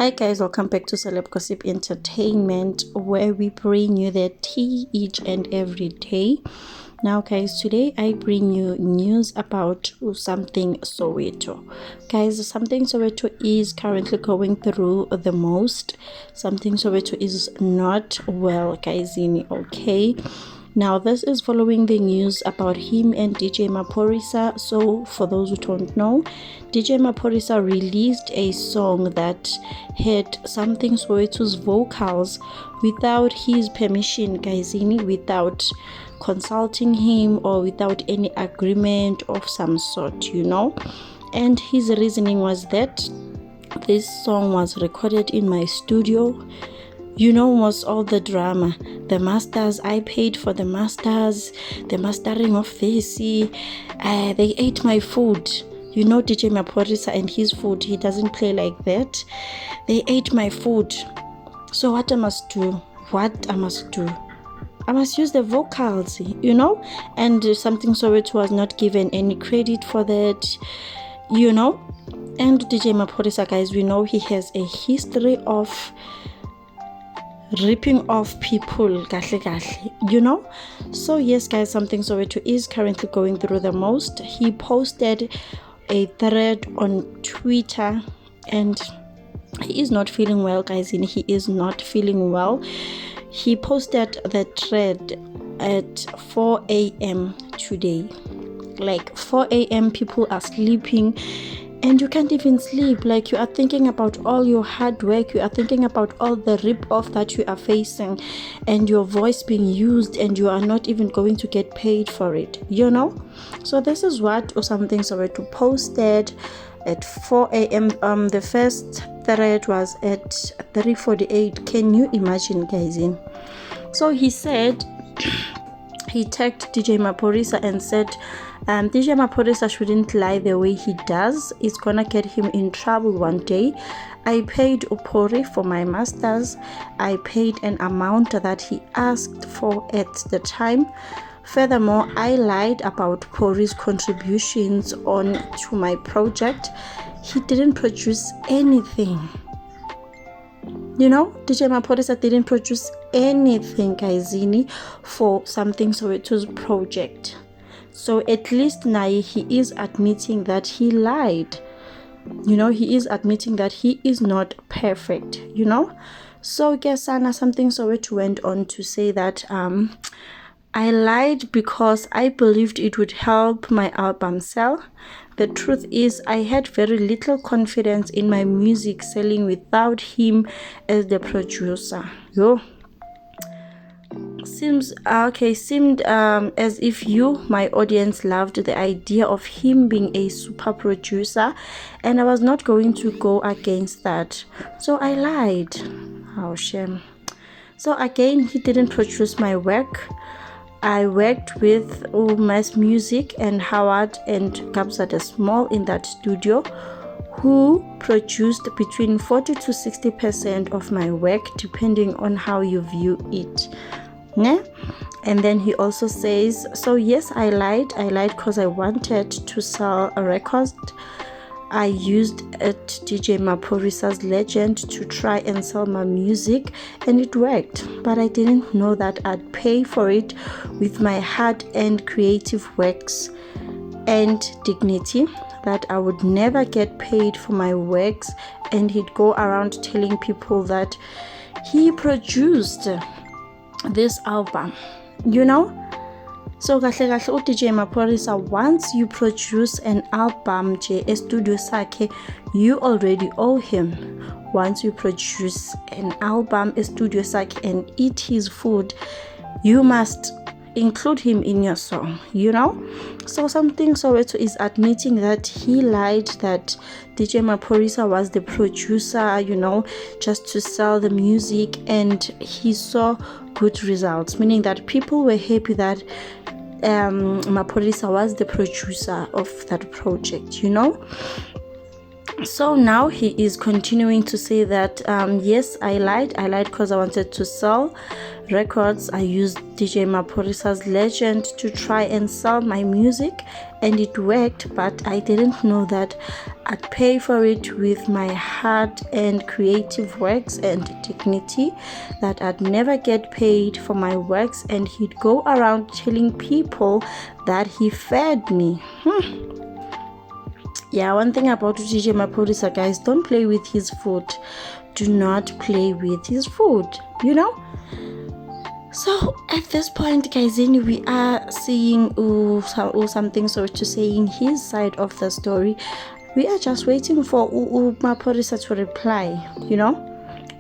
Hi guys, welcome back to Celeb Gossip Entertainment, where we bring you the tea each and every day. Now guys, today I bring you news about something Soweto. Guys, something Soweto is currently going through the most. Something Soweto is not well, guys, okay? Now, this is following the news about him and DJ Maphorisa. So, for those who don't know, DJ Maphorisa released a song that had something Soweto's vocals without his permission, guys, without consulting him or without any agreement of some sort, And his reasoning was that this song was recorded in my studio. Was all the drama. The masters, I paid for the masters, the mastering of this. They ate my food. DJ Maphorisa and his food, he doesn't play like that. They ate my food. So what I must do? I must use the vocals, and something Soweto was not given any credit for that, And DJ Maphorisa, guys, we know he has a history of ripping off people, So yes, guys, something Soweto is currently going through the most. He posted a thread on Twitter and he is not feeling well, guys. He is not feeling well. He posted the thread at 4 a.m. today. Like 4 a.m. people are sleeping and you can't even sleep. Like, you are thinking about all your hard work, you are thinking about all the rip-off that you are facing and your voice being used, and you are not even going to get paid for it, So this is what or something Soweto posted at 4 a.m. The first thread was at 3:48. Can you imagine, guys? So he said, he tagged DJ Maphorisa and said, DJ Maphorisa shouldn't lie the way he does. It's gonna get him in trouble one day. I paid Upori for my masters. I paid an amount that he asked for at the time. Furthermore, I lied about Pori's contributions on to my project. He didn't produce anything. DJ Maphorisa didn't produce anything, guys, for something Soweto's project. So at least now he is admitting that he lied. He is admitting that he is not perfect, So Gesana, something Soweto went on to say that I lied because I believed it would help my album sell. The truth is, I had very little confidence in my music selling without him as the producer. Seemed as if you, my audience, loved the idea of him being a super producer, and I was not going to go against that. So I lied. Oh, shame. So again, he didn't produce my work. I worked with Mass Music and Howard and Kabzada Small in that studio, who produced between 40 to 60% of my work, depending on how you view it. And then he also says, so yes, I lied because I wanted to sell a record. I used DJ Maphorisa's Legend to try and sell my music, and it worked, but I didn't know that I'd pay for it with my hard-earned creative works and dignity, that I would never get paid for my works. And he'd go around telling people that he produced this album, So DJ Maphorisa, once you produce an album a studio sakhe, you already owe him. Once you produce an album a studio sakhe and eat his food, you must include him in your song, So something Soweto is admitting that he lied, that DJ Maphorisa was the producer, just to sell the music, and he saw good results, meaning that people were happy that Maphorisa was the producer of that project, So now he is continuing to say that yes, I lied because I wanted to sell records. I used DJ Maphorisa's Legend to try and sell my music, and it worked, but I didn't know that I'd pay for it with my hard and creative works and dignity, that I'd never get paid for my works, and he'd go around telling people that he fed me. Yeah, one thing about DJ Maphorisa, guys, don't play with his food. Do not play with his food, you know. So at this point, guys, we are seeing something, so to saying his side of the story. We are just waiting for Maphorisa to reply, you know.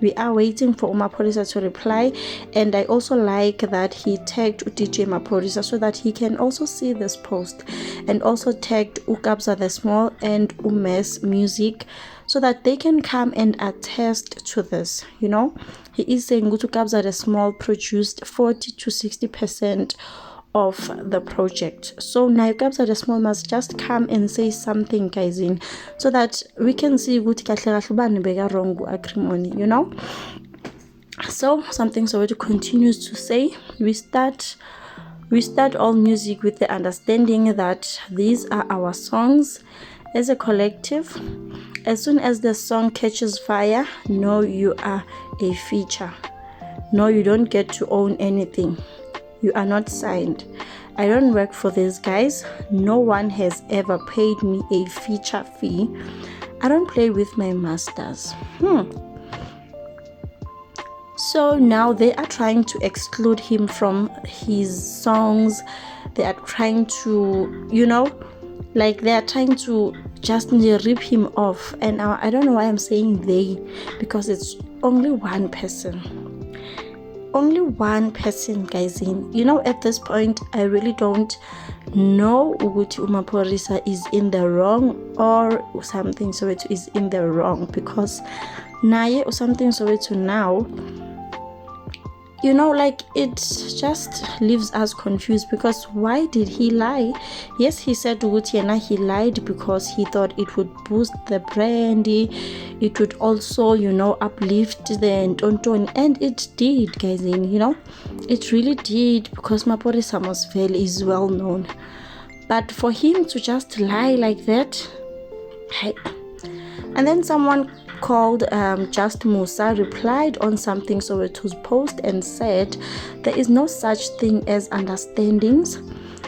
We are waiting for Maphorisa to reply, and I also like that he tagged DJ Maphorisa so that he can also see this post, and also tagged Ukabza the Small and Umes Music so that they can come and attest to this, you know. He is saying Ukabza the Small produced 40 to 60% of the project. So now Ukabza the Small must just come and say something, guys, so that we can see what wrong agreement, you know. So something Soweto continues to say, we start all music with the understanding that these are our songs as a collective. As soon as the song catches fire, no, you are a feature. No, you don't get to own anything. You are not signed. I don't work for these guys. No one has ever paid me a feature fee. I don't play with my masters. So now they are trying to exclude him from his songs. They are trying to, you know, like they are trying to just rip him off. And I don't know why I'm saying they, because it's only one person. Only one person, guys, you know. At this point, I really don't know which Maphorisa is in the wrong or something Soweto is in the wrong, because naye or something Soweto now, you know, like it just leaves us confused, because why did he lie? Yes, he said he lied because he thought it would boost the brand, it would also, you know, uplift the Tonton, and it did, guys, you know, it really did, because Maphorisa is well known. But for him to just lie like that, and then someone called Just Musa replied on something Soweto's post and said, there is no such thing as understandings.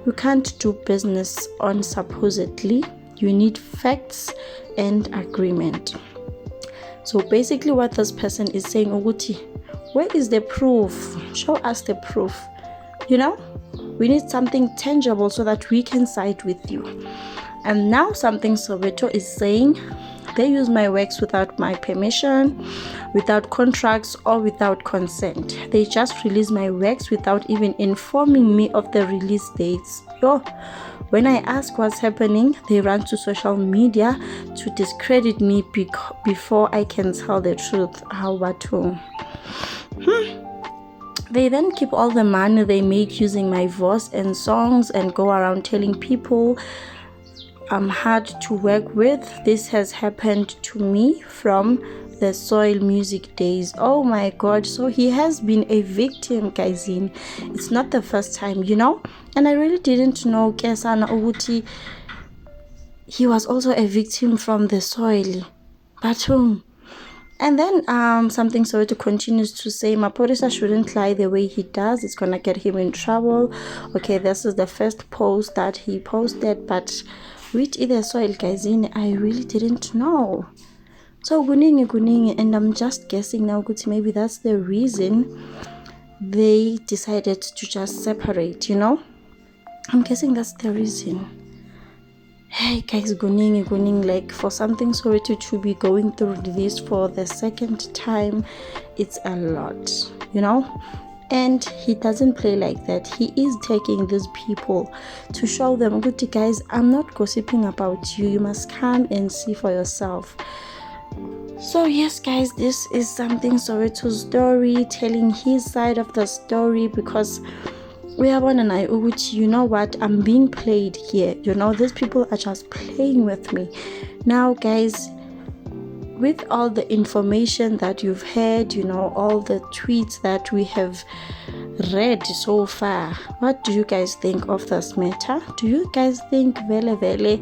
You can't do business on supposedly. You need facts and agreement. So basically what this person is saying, Uguti, where is the proof? Show us the proof. You know, we need something tangible so that we can side with you. And now something Soweto is saying, they use my works without my permission, without contracts, or without consent. They just release my works without even informing me of the release dates. When I ask what's happening, they run to social media to discredit me before I can tell the truth. How about They then keep all the money they make using my voice and songs and go around telling people I'm hard to work with. This has happened to me from the Soil Music days. Oh my God. So he has been a victim, guys. It's not the first time, you know. And I really didn't know Kesana Uguti, he was also a victim from the soil. But and then something Soweto continues to say, Maphorisa shouldn't lie the way he does. It's gonna get him in trouble. Okay, this is the first post that he posted, but which is the soil, guys, I really didn't know. So guningi, and I'm just guessing now, maybe that's the reason they decided to just separate, you know. I'm guessing that's the reason. Hey guys, guning, like for something Soweto to be going through this for the second time, it's a lot, you know. And he doesn't play like that. He is taking these people to show them, good guys, I'm not gossiping about you. You must come and see for yourself. So yes, guys, this is something Soweto's story, telling his side of the story, because we are one and I, you know what, I'm being played here. You know, these people are just playing with me. Now, guys, with all the information that you've heard, all the tweets that we have read so far, what do you guys think of this matter? Do you guys think vele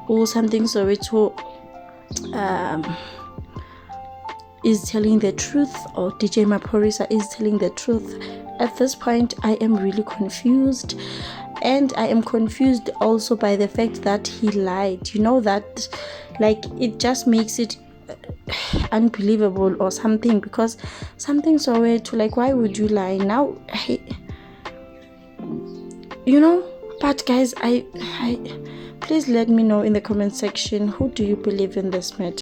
or something Soweto is telling the truth, or DJ Maphorisa is telling the truth? At this point, I am really confused, and I am confused also by the fact that he lied. That, like, it just makes it unbelievable or something, because something so weird to, like, why would you lie now? But guys, I please let me know in the comment section, who do you believe in this matter?